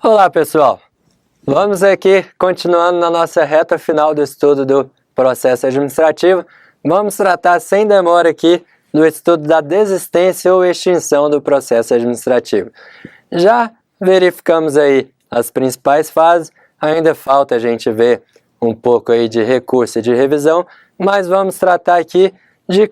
Olá pessoal, vamos aqui continuando na nossa reta final do estudo do processo administrativo. Vamos tratar sem demora aqui do estudo da desistência ou extinção do processo administrativo. Já verificamos aí as principais fases, ainda falta a gente ver um pouco aí de recurso e de revisão, mas vamos tratar aqui de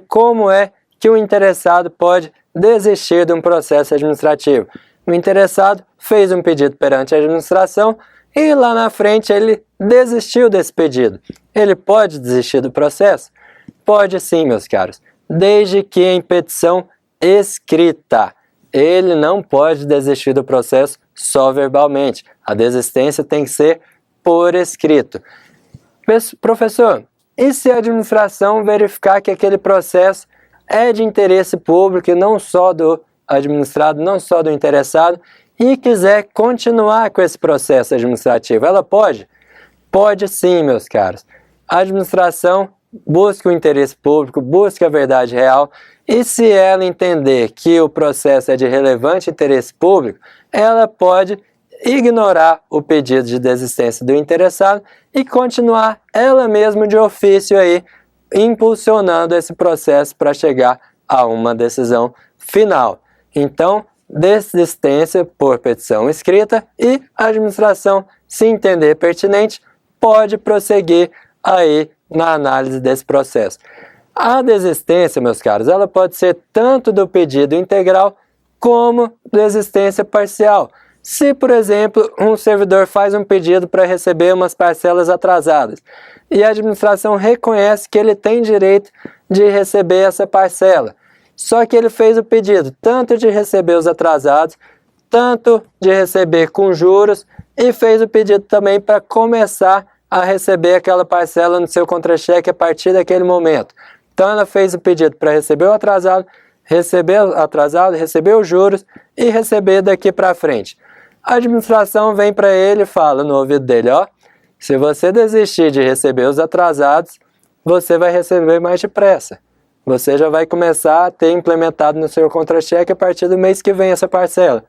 como é que o interessado pode desistir de um processo administrativo. O interessado fez um pedido perante a administração e lá na frente ele desistiu desse pedido. Ele pode desistir do processo? Pode sim, meus caros, desde que em petição escrita. Ele não pode desistir do processo só verbalmente. A desistência tem que ser por escrito. Professor, e se a administração verificar que aquele processo é de interesse público e não só do administrado, não só do interessado, e quiser continuar com esse processo administrativo, ela pode? Pode sim, meus caros. A administração busca o interesse público, busca a verdade real, e se ela entender que o processo é de relevante interesse público, ela pode ignorar o pedido de desistência do interessado e continuar ela mesma de ofício aí, impulsionando esse processo para chegar a uma decisão final. Então, desistência por petição escrita e a administração, se entender pertinente, pode prosseguir aí na análise desse processo. A desistência, meus caros, ela pode ser tanto do pedido integral como desistência parcial. Se, por exemplo, um servidor faz um pedido para receber umas parcelas atrasadas e a administração reconhece que ele tem direito de receber essa parcela, só que ele fez o pedido tanto de receber os atrasados, tanto de receber com juros e fez o pedido também para começar a receber aquela parcela no seu contra-cheque a partir daquele momento. Então ela fez o pedido para receber o atrasado, receber os juros e receber daqui para frente. A administração vem para ele e fala no ouvido dele, ó, se você desistir de receber os atrasados, você vai receber mais depressa. Você já vai começar a ter implementado no seu contra-cheque a partir do mês que vem essa parcela.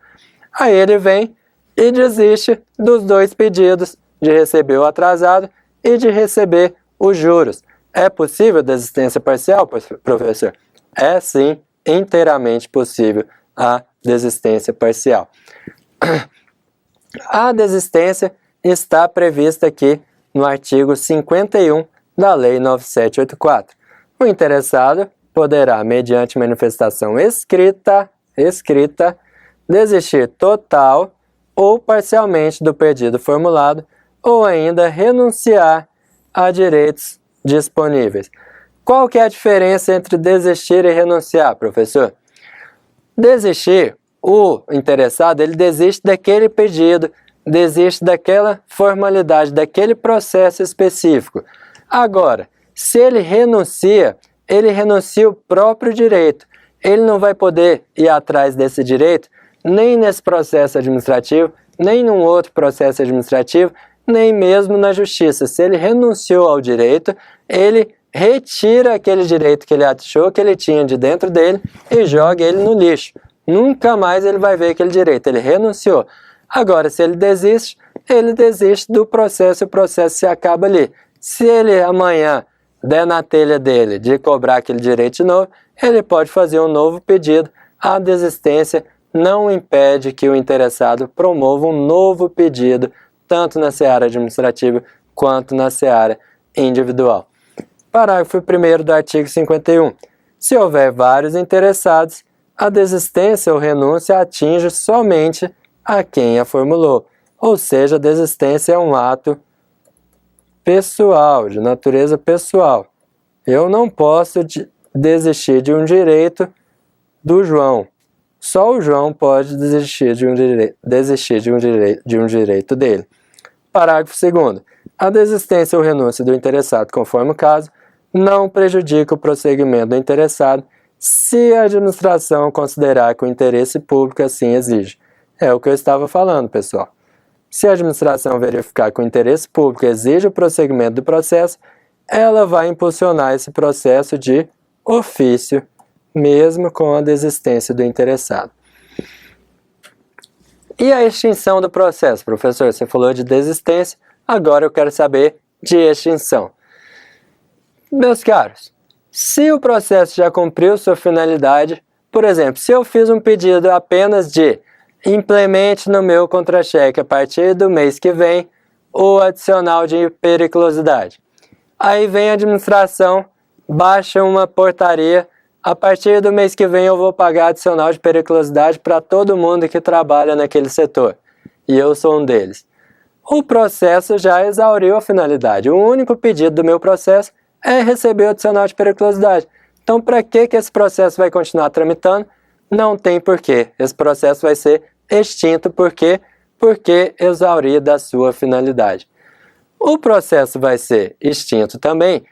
Aí ele vem e desiste dos dois pedidos, de receber o atrasado e de receber os juros. É possível desistência parcial, professor? É sim, inteiramente possível a desistência parcial. A desistência está prevista aqui no artigo 51 da Lei 9784. O interessado poderá, mediante manifestação escrita, desistir total ou parcialmente do pedido formulado ou ainda renunciar a direitos disponíveis. Qual que é a diferença entre desistir e renunciar, professor? Desistir, o interessado, ele desiste daquele pedido, desiste daquela formalidade, daquele processo específico. Agora, se ele renuncia o próprio direito. Ele não vai poder ir atrás desse direito nem nesse processo administrativo, nem num outro processo administrativo, nem mesmo na justiça. Se ele renunciou ao direito, ele retira aquele direito que ele achou que ele tinha de dentro dele e joga ele no lixo. Nunca mais ele vai ver aquele direito, ele renunciou. Agora, se ele desiste do processo e o processo se acaba ali. Se ele amanhã der na telha dele de cobrar aquele direito de novo, ele pode fazer um novo pedido. A desistência não impede que o interessado promova um novo pedido, tanto na seara administrativa quanto na seara individual. Parágrafo 1º do artigo 51. Se houver vários interessados, a desistência ou renúncia atinge somente a quem a formulou. Ou seja, a desistência é um ato pessoal, de natureza pessoal. Eu não posso desistir de um direito do João. Só o João pode desistir de um direito dele. Parágrafo 2º. A desistência ou renúncia do interessado, conforme o caso, não prejudica o prosseguimento do interessado se a administração considerar que o interesse público assim exige. É o que eu estava falando, pessoal. Se a administração verificar que o interesse público exige o prosseguimento do processo, ela vai impulsionar esse processo de ofício, mesmo com a desistência do interessado. E a extinção do processo? Professor, você falou de desistência, agora eu quero saber de extinção. Meus caros, se o processo já cumpriu sua finalidade, por exemplo, se eu fiz um pedido apenas de implemente no meu contra-cheque a partir do mês que vem o adicional de periculosidade. Aí vem a administração, baixa uma portaria, a partir do mês que vem eu vou pagar adicional de periculosidade para todo mundo que trabalha naquele setor. E eu sou um deles. O processo já exauriu a finalidade. O único pedido do meu processo é receber o adicional de periculosidade. Então, para que esse processo vai continuar tramitando? Não tem porquê. Esse processo vai ser extinto porque exaurida a sua finalidade. O processo vai ser extinto também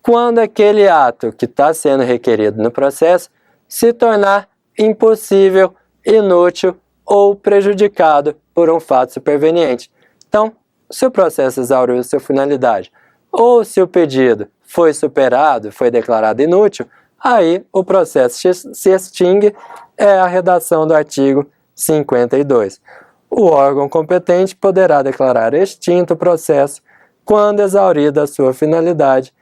quando aquele ato que está sendo requerido no processo se tornar impossível, inútil ou prejudicado por um fato superveniente. Então, se o processo exauriu sua finalidade ou se o pedido foi superado, foi declarado inútil, aí o processo se extingue, é a redação do artigo 52. O órgão competente poderá declarar extinto o processo quando exaurida a sua finalidade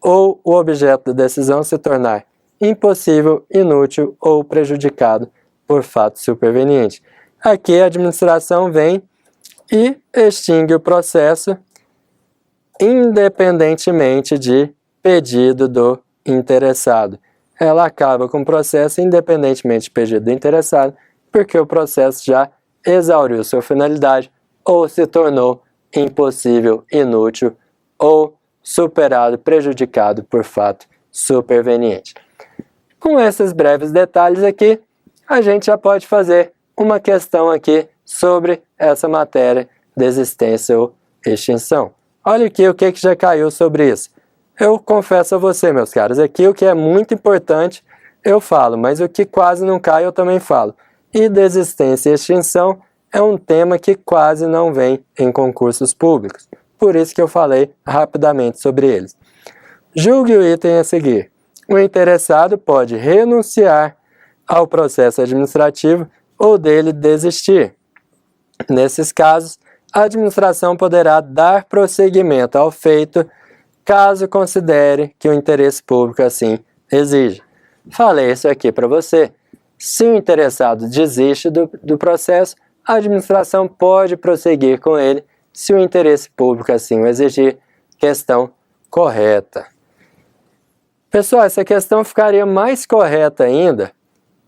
ou o objeto da decisão se tornar impossível, inútil ou prejudicado por fato superveniente. Aqui a administração vem e extingue o processo independentemente de pedido do interessado. Ela acaba com o processo independentemente de pedido do interessado, porque o processo já exauriu sua finalidade ou se tornou impossível, inútil ou superado, prejudicado por fato superveniente. Com esses breves detalhes aqui, a gente já pode fazer uma questão aqui sobre essa matéria, desistência ou extinção. Olha aqui o que já caiu sobre isso. Eu confesso a você, meus caros, aqui o que é muito importante eu falo, mas o que quase não cai eu também falo. E desistência e extinção é um tema que quase não vem em concursos públicos. Por isso que eu falei rapidamente sobre eles. Julgue o item a seguir. O interessado pode renunciar ao processo administrativo ou dele desistir. Nesses casos, a administração poderá dar prosseguimento ao feito caso considere que o interesse público assim exige. Falei isso aqui para você. Se o interessado desiste do processo, a administração pode prosseguir com ele se o interesse público assim o exigir. Questão correta. Pessoal, essa questão ficaria mais correta ainda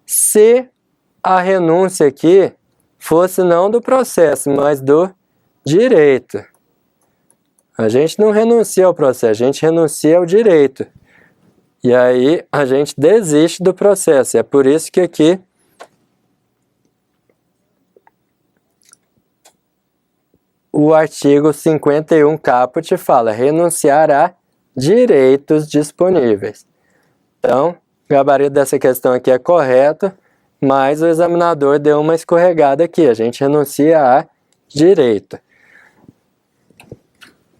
se a renúncia aqui fosse não do processo, mas do direito. A gente não renuncia ao processo, a gente renuncia ao direito. E aí a gente desiste do processo. É por isso que aqui o artigo 51 caput fala renunciar a direitos disponíveis. Então, o gabarito dessa questão aqui é correto, mas o examinador deu uma escorregada aqui. A gente renuncia a direito.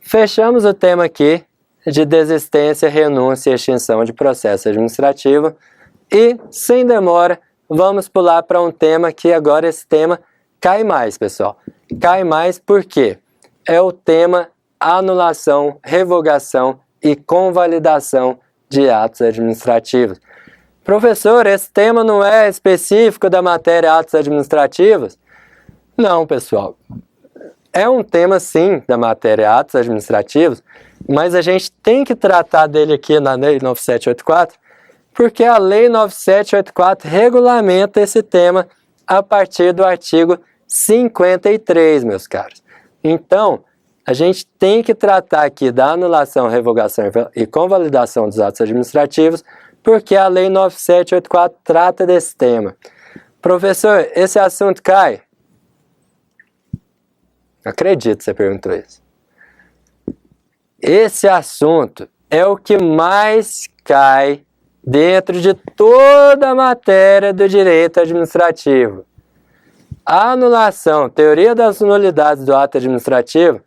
Fechamos o tema aqui de desistência, renúncia e extinção de processo administrativo. E, sem demora, vamos pular para um tema que agora esse tema cai mais, pessoal. Cai mais porque é o tema anulação, revogação e convalidação de atos administrativos. Professor, esse tema não é específico da matéria atos administrativos? Não, pessoal. É um tema, sim, da matéria atos administrativos, mas a gente tem que tratar dele aqui na Lei 9784, porque a Lei 9784 regulamenta esse tema a partir do artigo 53, meus caros. Então, a gente tem que tratar aqui da anulação, revogação e convalidação dos atos administrativos, porque a Lei 9784 trata desse tema. Professor, esse assunto cai? Acredito que você perguntou isso. Esse assunto é o que mais cai dentro de toda a matéria do direito administrativo. A anulação, teoria das nulidades do ato administrativo,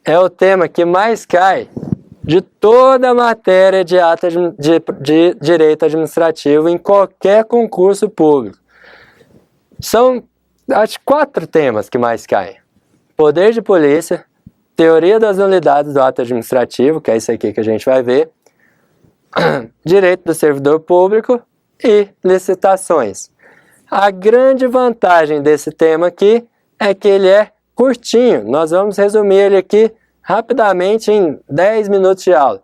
é o tema que mais cai de toda a matéria de direito administrativo em qualquer concurso público. São acho 4 temas que mais caem. Poder de polícia, teoria das nulidades do ato administrativo, que é isso aqui que a gente vai ver, direito do servidor público e licitações. A grande vantagem desse tema aqui é que ele é curtinho. Nós vamos resumir ele aqui rapidamente em 10 minutos de aula.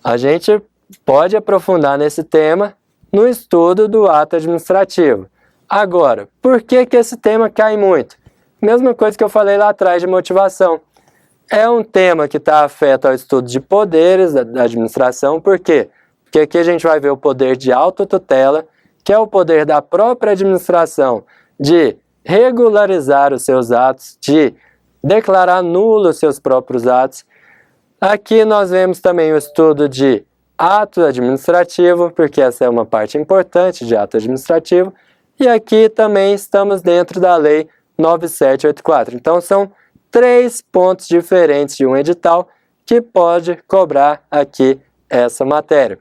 A gente pode aprofundar nesse tema no estudo do ato administrativo. Agora, por que esse tema cai muito? Mesma coisa que eu falei lá atrás de motivação. É um tema que está afeto ao estudo de poderes da administração. Por quê? Porque aqui a gente vai ver o poder de autotutela, que é o poder da própria administração de regularizar os seus atos, de declarar nulos os seus próprios atos. Aqui nós vemos também o estudo de ato administrativo, porque essa é uma parte importante de ato administrativo, e aqui também estamos dentro da Lei 9784. Então são 3 pontos diferentes de um edital que pode cobrar aqui essa matéria.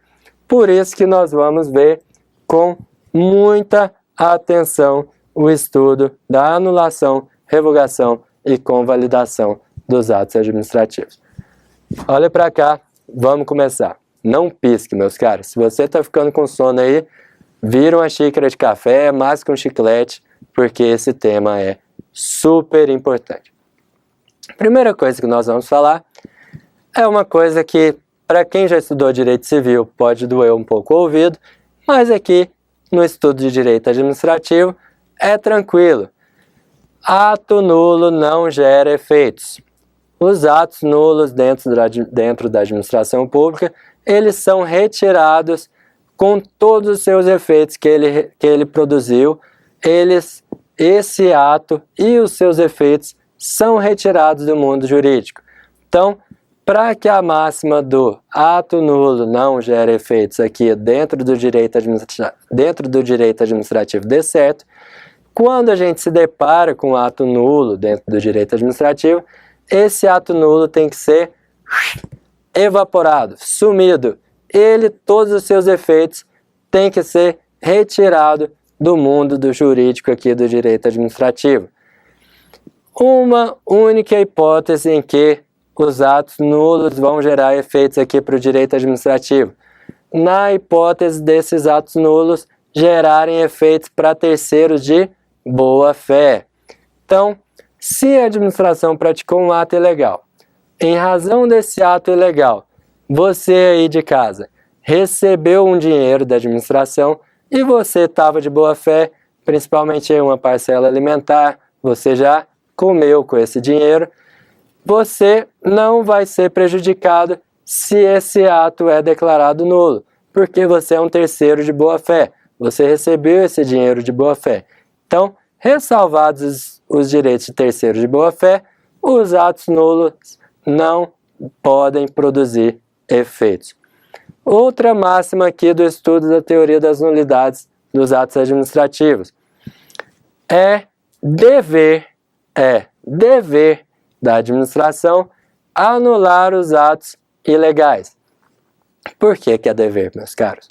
Por isso que nós vamos ver com muita atenção o estudo da anulação, revogação e convalidação dos atos administrativos. Olha para cá, vamos começar. Não pisque, meus caras. Se você está ficando com sono aí, vira uma xícara de café, masca um chiclete, porque esse tema é super importante. Primeira coisa que nós vamos falar é uma coisa que, para quem já estudou direito civil, pode doer um pouco o ouvido, mas aqui no estudo de direito administrativo é tranquilo. Ato nulo não gera efeitos. Os atos nulos dentro da administração pública, eles são retirados com todos os seus efeitos que ele produziu. Esse ato e os seus efeitos são retirados do mundo jurídico. Então, para que a máxima do ato nulo não gere efeitos aqui dentro do direito administrativo dê certo, quando a gente se depara com um ato nulo dentro do direito administrativo, esse ato nulo tem que ser evaporado, sumido. Todos os seus efeitos têm que ser retirados do mundo do jurídico aqui do direito administrativo. Uma única hipótese em que os atos nulos vão gerar efeitos aqui para o direito administrativo. Na hipótese desses atos nulos gerarem efeitos para terceiros de boa-fé. Então, se a administração praticou um ato ilegal, em razão desse ato ilegal, você aí de casa recebeu um dinheiro da administração e você estava de boa-fé, principalmente em uma parcela alimentar, você já comeu com esse dinheiro, você não vai ser prejudicado se esse ato é declarado nulo, porque você é um terceiro de boa-fé, você recebeu esse dinheiro de boa-fé. Então, ressalvados os direitos de terceiro de boa-fé, os atos nulos não podem produzir efeitos. Outra máxima aqui do estudo da teoria das nulidades dos atos administrativos é dever da administração anular os atos ilegais. Por que é dever, meus caros?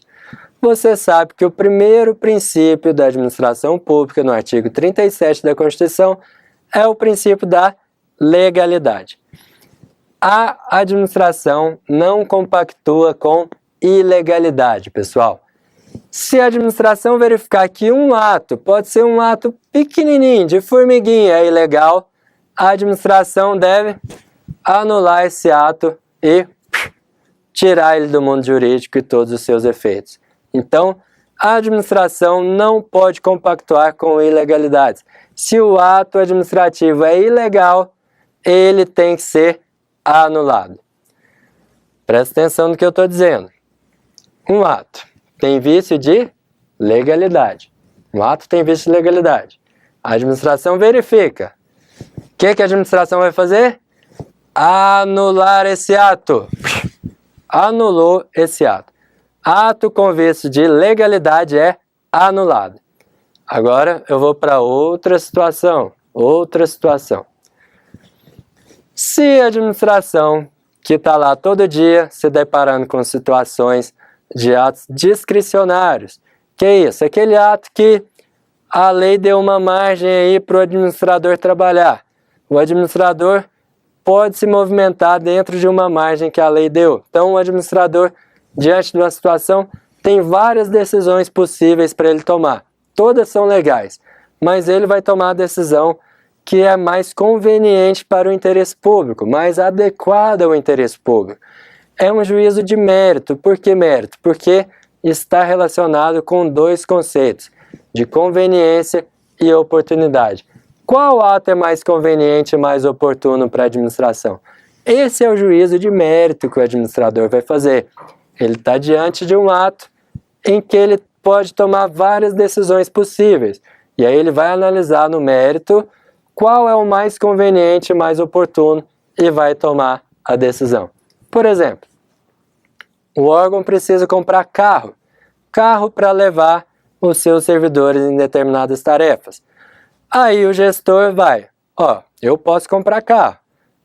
Você sabe que o primeiro princípio da administração pública, no artigo 37 da Constituição, é o princípio da legalidade. A administração não compactua com ilegalidade, pessoal. Se a administração verificar que um ato, pode ser um ato pequenininho, de formiguinha, é ilegal, a administração deve anular esse ato e tirar ele do mundo jurídico e todos os seus efeitos. Então, a administração não pode compactuar com ilegalidades. Se o ato administrativo é ilegal, ele tem que ser anulado. Presta atenção no que eu estou dizendo. Um ato tem vício de legalidade. Um ato tem vício de legalidade. A administração verifica. O que a administração vai fazer? Anular esse ato. Anulou esse ato. Ato com vício de legalidade é anulado. Agora eu vou para outra situação. Se a administração que está lá todo dia se deparando com situações de atos discricionários, que é isso? Aquele ato que a lei deu uma margem aí para o administrador trabalhar. O administrador pode se movimentar dentro de uma margem que a lei deu. Então, o administrador, diante de uma situação, tem várias decisões possíveis para ele tomar. Todas são legais, mas ele vai tomar a decisão que é mais conveniente para o interesse público, mais adequada ao interesse público. É um juízo de mérito. Por que mérito? Porque está relacionado com dois conceitos, de conveniência e oportunidade. Qual ato é mais conveniente e mais oportuno para a administração? Esse é o juízo de mérito que o administrador vai fazer. Ele está diante de um ato em que ele pode tomar várias decisões possíveis. E aí ele vai analisar no mérito qual é o mais conveniente e mais oportuno e vai tomar a decisão. Por exemplo, o órgão precisa comprar carro para levar os seus servidores em determinadas tarefas. Aí o gestor vai, eu posso comprar carro,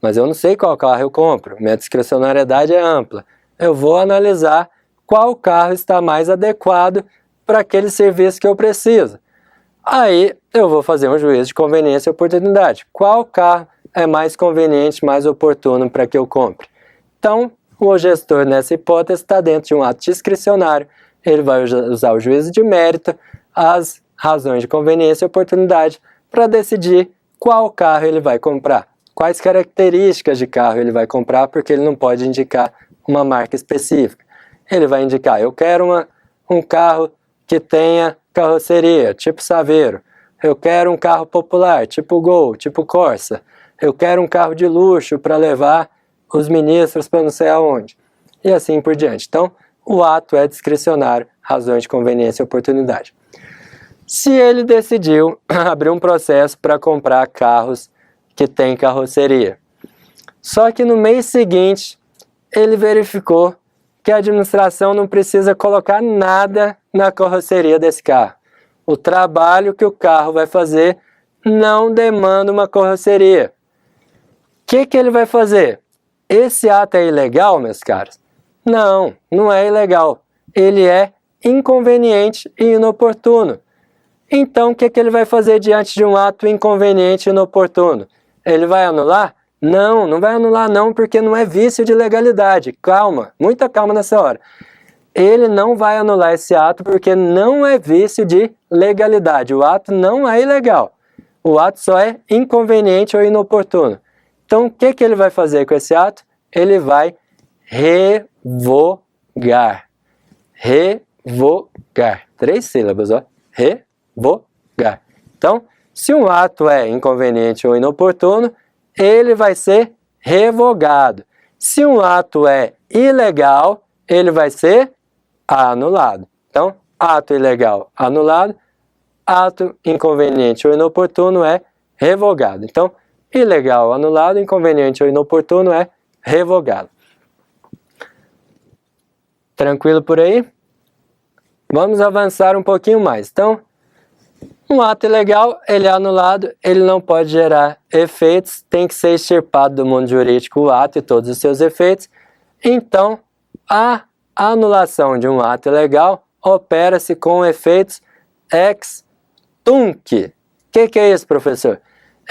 mas eu não sei qual carro eu compro, minha discricionariedade é ampla. Eu vou analisar qual carro está mais adequado para aquele serviço que eu preciso. Aí eu vou fazer um juízo de conveniência e oportunidade. Qual carro é mais conveniente, mais oportuno para que eu compre? Então, o gestor, nessa hipótese, está dentro de um ato discricionário. Ele vai usar o juízo de mérito, as razões de conveniência e oportunidade, para decidir qual carro ele vai comprar. Quais características de carro ele vai comprar, porque ele não pode indicar uma marca específica. Ele vai indicar, eu quero um carro que tenha carroceria, tipo Saveiro. Eu quero um carro popular, tipo Gol, tipo Corsa. Eu quero um carro de luxo para levar os ministros para não sei aonde. E assim por diante. Então, o ato é discricionário, razões de conveniência e oportunidade. Se ele decidiu abrir um processo para comprar carros que têm carroceria, só que no mês seguinte ele verificou que a administração não precisa colocar nada na carroceria desse carro. O trabalho que o carro vai fazer não demanda uma carroceria. O que ele vai fazer? Esse ato é ilegal, meus caros? Não, não é ilegal. Ele é inconveniente e inoportuno. Então, o que ele vai fazer diante de um ato inconveniente e inoportuno? Ele vai anular? Não, não vai anular não, porque não é vício de legalidade. Calma, muita calma nessa hora. Ele não vai anular esse ato porque não é vício de legalidade. O ato não é ilegal. O ato só é inconveniente ou inoportuno. Então, o que ele vai fazer com esse ato? Ele vai revogar. Revogar. 3 sílabas, ó. Revogar. Então, se um ato é inconveniente ou inoportuno, ele vai ser revogado. Se um ato é ilegal, ele vai ser anulado. Então, ato ilegal, anulado. Ato inconveniente ou inoportuno é revogado. Então, ilegal, anulado, inconveniente ou inoportuno é revogado. Tranquilo por aí? Vamos avançar um pouquinho mais. Então, um ato ilegal, ele é anulado, ele não pode gerar efeitos, tem que ser extirpado do mundo jurídico o ato e todos os seus efeitos. Então, a anulação de um ato ilegal opera-se com efeitos ex tunc. O que é isso, professor?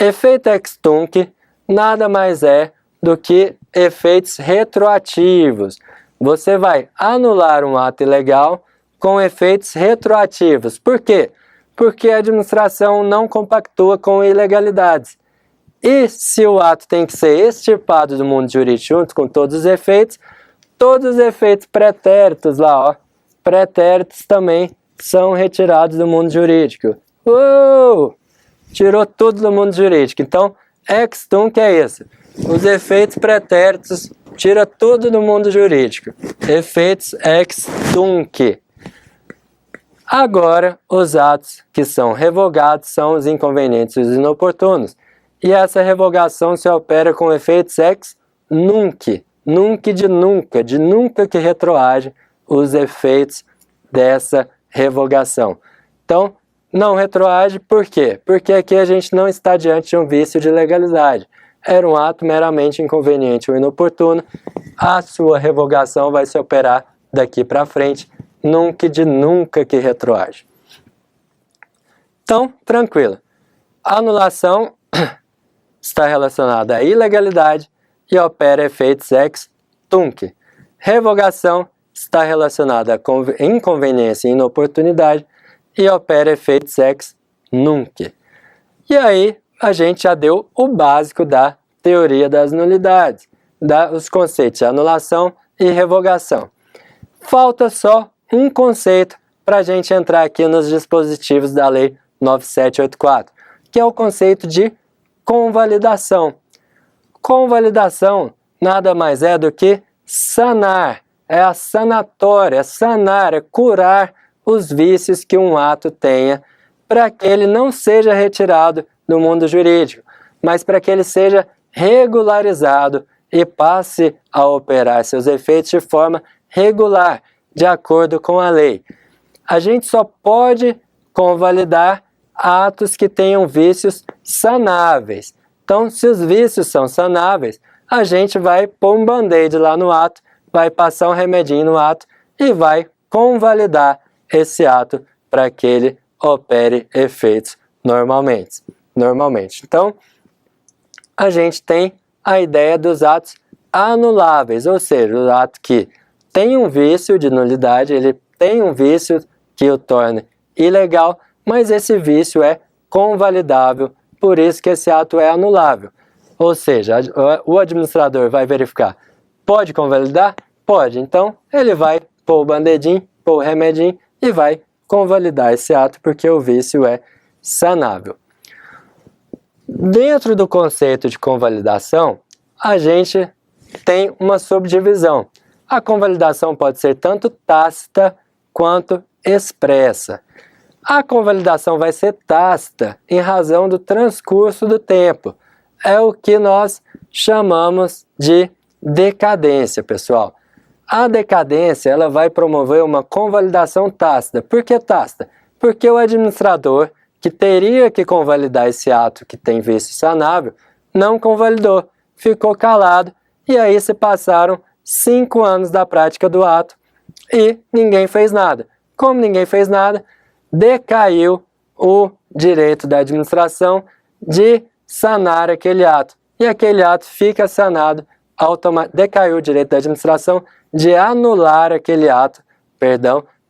Efeito ex tunc nada mais é do que efeitos retroativos. Você vai anular um ato ilegal com efeitos retroativos. Por quê? Porque a administração não compactua com ilegalidades. E se o ato tem que ser extirpado do mundo jurídico junto com todos os efeitos pretéritos lá, ó, pretéritos também são retirados do mundo jurídico. Tirou tudo do mundo jurídico. Então, ex tunc é isso. Os efeitos pretéritos tira tudo do mundo jurídico. Efeitos ex tunc. Agora, os atos que são revogados são os inconvenientes e os inoportunos. E essa revogação se opera com efeitos ex nunc. Nunc de nunca que retroage os efeitos dessa revogação. Então, não retroage por quê? Porque aqui a gente não está diante de um vício de legalidade. Era um ato meramente inconveniente ou inoportuno. A sua revogação vai se operar daqui para frente, nunca que retroage. Então, tranquilo. Anulação está relacionada à ilegalidade e opera efeitos ex tunc. Revogação está relacionada à inconveniência e inoportunidade e opera efeitos ex nunc. E aí, a gente já deu o básico da teoria das nulidades, os conceitos de anulação e revogação. Falta só um conceito para a gente entrar aqui nos dispositivos da Lei 9784, que é o conceito de convalidação. Convalidação nada mais é do que sanar, é a sanatória, é sanar, é curar os vícios que um ato tenha para que ele não seja retirado do mundo jurídico, mas para que ele seja regularizado e passe a operar seus efeitos de forma regular, de acordo com a lei. A gente só pode convalidar atos que tenham vícios sanáveis. Então, se os vícios são sanáveis, a gente vai pôr um band-aid lá no ato, vai passar um remedinho no ato e vai convalidar esse ato para que ele opere efeitos normalmente. Então, a gente tem a ideia dos atos anuláveis, ou seja, o ato que tem um vício de nulidade, ele tem um vício que o torna ilegal, mas esse vício é convalidável, por isso que esse ato é anulável. Ou seja, o administrador vai verificar, pode convalidar? Pode, então ele vai pôr o bandedinho, pôr o remedinho e vai convalidar esse ato porque o vício é sanável. Dentro do conceito de convalidação, a gente tem uma subdivisão. A convalidação pode ser tanto tácita quanto expressa. A convalidação vai ser tácita em razão do transcurso do tempo. É o que nós chamamos de decadência, pessoal. A decadência ela vai promover uma convalidação tácita. Por que tácita? Porque o administrador que teria que convalidar esse ato que tem vício sanável não convalidou, ficou calado e aí se passaram 5 anos da prática do ato e ninguém fez nada. Como ninguém fez nada, decaiu o direito da administração de sanar aquele ato. E aquele ato fica sanado, decaiu o direito da administração de anular aquele ato,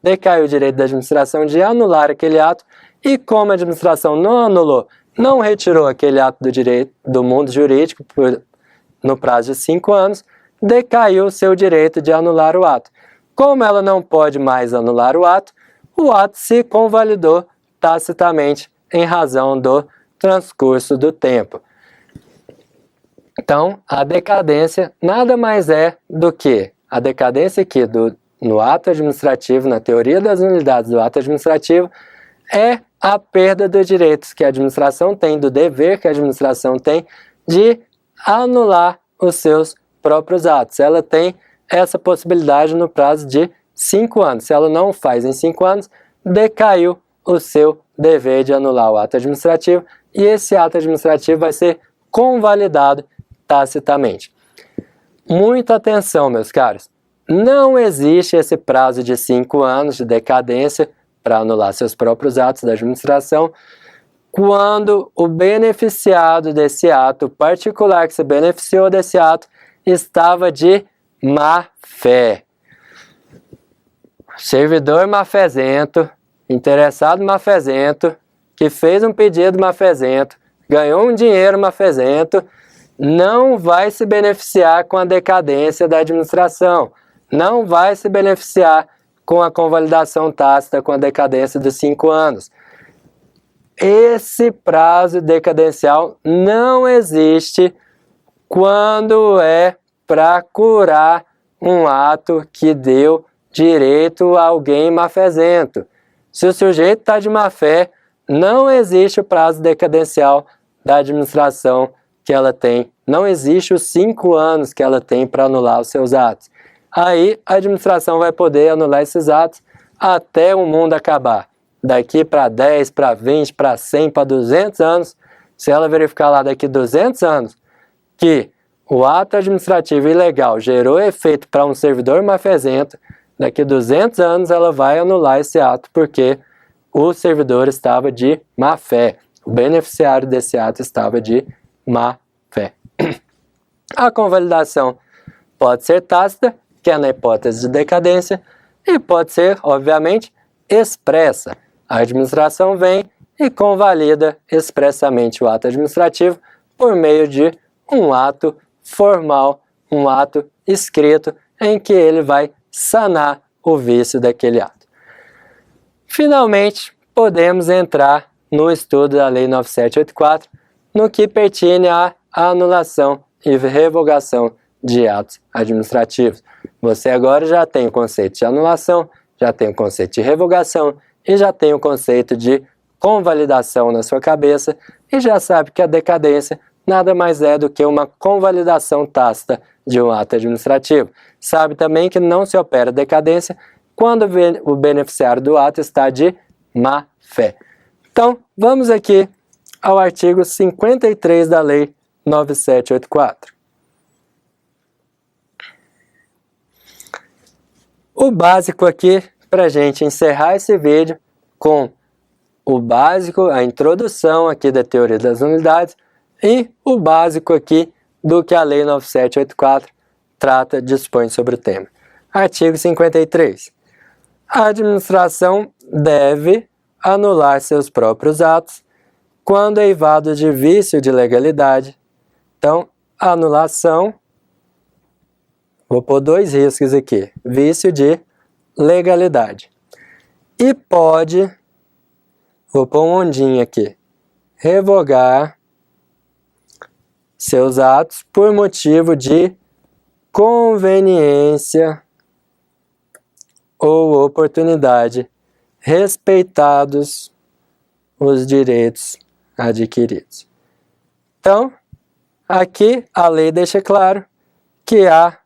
decaiu o direito da administração de anular aquele ato, e como a administração não anulou, não retirou aquele ato do direito do mundo jurídico no prazo de 5 anos, decaiu o seu direito de anular o ato. Como ela não pode mais anular o ato se convalidou tacitamente em razão do transcurso do tempo. Então, a decadência nada mais é do que a decadência aqui no ato administrativo, na teoria das nulidades do ato administrativo, é a perda dos direitos que a administração tem, do dever que a administração tem de anular os seus próprios atos. Ela tem essa possibilidade no prazo de 5 anos. Se ela não faz em 5 anos, decaiu o seu dever de anular o ato administrativo e esse ato administrativo vai ser convalidado tacitamente. Muita atenção, meus caros. Não existe esse prazo de 5 anos de decadência para anular seus próprios atos da administração quando o beneficiado desse ato, o particular que se beneficiou desse ato, estava de má fé. Servidor mafezento, interessado mafezento, que fez um pedido mafezento, ganhou um dinheiro mafezento, não vai se beneficiar com a decadência da administração, não vai se beneficiar com a convalidação tácita, com a decadência dos 5 anos. Esse prazo decadencial não existe quando é para curar um ato que deu direito a alguém mafezento. Se o sujeito está de má fé, não existe o prazo decadencial da administração que ela tem. Não existe os 5 anos que ela tem para anular os seus atos. Aí a administração vai poder anular esses atos até o mundo acabar. Daqui para 10, para 20, para 100, para 200 anos, se ela verificar lá daqui 200 anos que o ato administrativo ilegal gerou efeito para um servidor mafezento, daqui 200 anos ela vai anular esse ato porque o servidor estava de má fé. O beneficiário desse ato estava de má fé. A convalidação pode ser tácita, que é na hipótese de decadência, e pode ser, obviamente, expressa. A administração vem e convalida expressamente o ato administrativo por meio de um ato formal, um ato escrito, em que ele vai sanar o vício daquele ato. Finalmente, podemos entrar no estudo da Lei 9784, no que pertine à anulação e revogação de atos administrativos. Você agora já tem o conceito de anulação, já tem o conceito de revogação e já tem o conceito de convalidação na sua cabeça e já sabe que a decadência nada mais é do que uma convalidação tácita de um ato administrativo. Sabe também que não se opera decadência quando o beneficiário do ato está de má fé. Então, vamos aqui ao artigo 53 da Lei 9784. O básico aqui, para a gente encerrar esse vídeo com o básico, a introdução aqui da teoria das nulidades e o básico aqui do que a Lei 9784 trata, dispõe sobre o tema. Artigo 53. A administração deve anular seus próprios atos quando eivado de vício de legalidade. Então, anulação, vou pôr dois riscos aqui, vício de legalidade. E pode, vou pôr um ondinho aqui, revogar seus atos por motivo de conveniência ou oportunidade, respeitados os direitos adquiridos. Então, aqui a lei deixa claro que há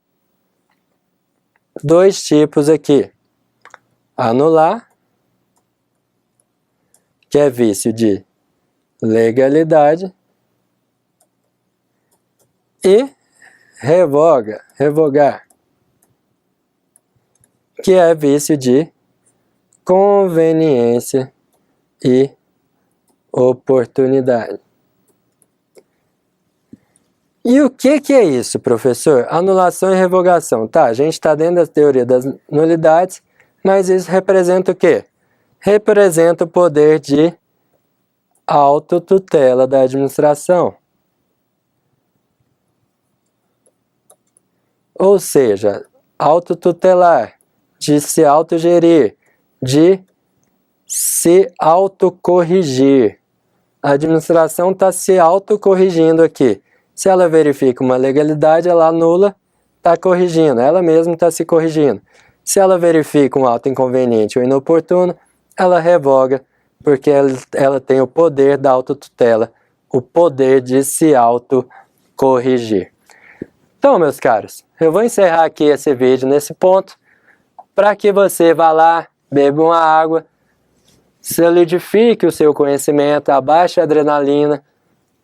dois tipos aqui. Anular, que é vício de legalidade, e revogar, que é vício de conveniência e oportunidade. E o que é isso, professor? Anulação e revogação. Tá, a gente está dentro da teoria das nulidades, mas isso representa o quê? Representa o poder de autotutela da administração. Ou seja, autotutelar, de se autogerir, de se autocorrigir. A administração está se autocorrigindo aqui. Se ela verifica uma legalidade, ela anula, está corrigindo, ela mesma está se corrigindo. Se ela verifica um ato inconveniente ou inoportuno, ela revoga, porque ela tem o poder da autotutela, o poder de se autocorrigir. Então, meus caros, eu vou encerrar aqui esse vídeo nesse ponto, para que você vá lá, beba uma água, solidifique o seu conhecimento, abaixe a adrenalina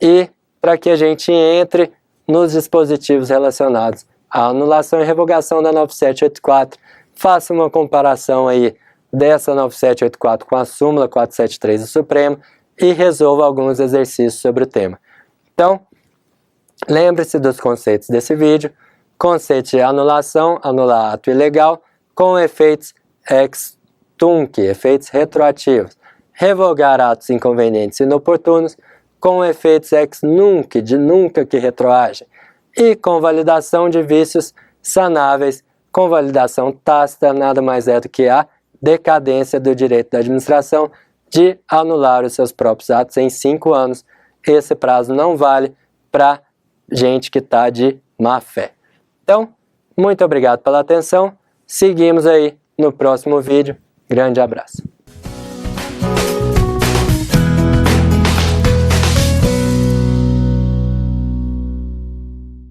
e para que a gente entre nos dispositivos relacionados à anulação e revogação da 9784, faça uma comparação aí dessa 9784 com a súmula 473 do Supremo e resolva alguns exercícios sobre o tema. Então, lembre-se dos conceitos desse vídeo. Conceito de anulação, anular ato ilegal, com efeitos ex tunc, efeitos retroativos. Revogar atos inconvenientes e inoportunos, com efeitos ex nunc, de nunca que retroagem. E convalidação de vícios sanáveis, convalidação tácita, nada mais é do que a decadência do direito da administração de anular os seus próprios atos em 5 anos. Esse prazo não vale para gente que está de má fé. Então, muito obrigado pela atenção. Seguimos aí no próximo vídeo. Grande abraço.